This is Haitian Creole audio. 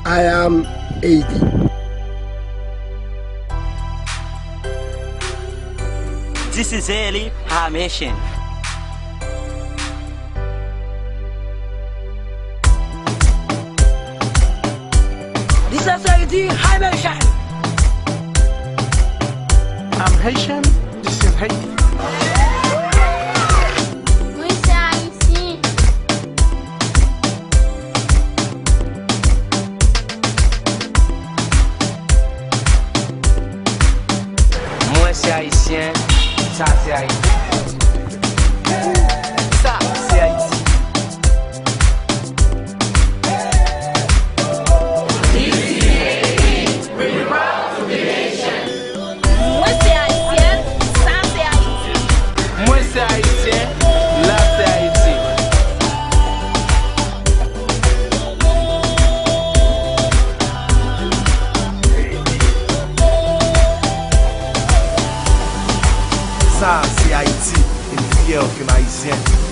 I am AD. This is Eli. I'm Haitian. This is AD. I'm Haitian. I'm Haitian. This is Haiti. Moi c'est haïtien, ça c'est Haïti. Ça c'est Haïti. Moi c'est haïtien, ça c'est Haïti. Moi c'est haïtien, là c'est Haïti. Ça c'est Haïti, une fière que haïtien.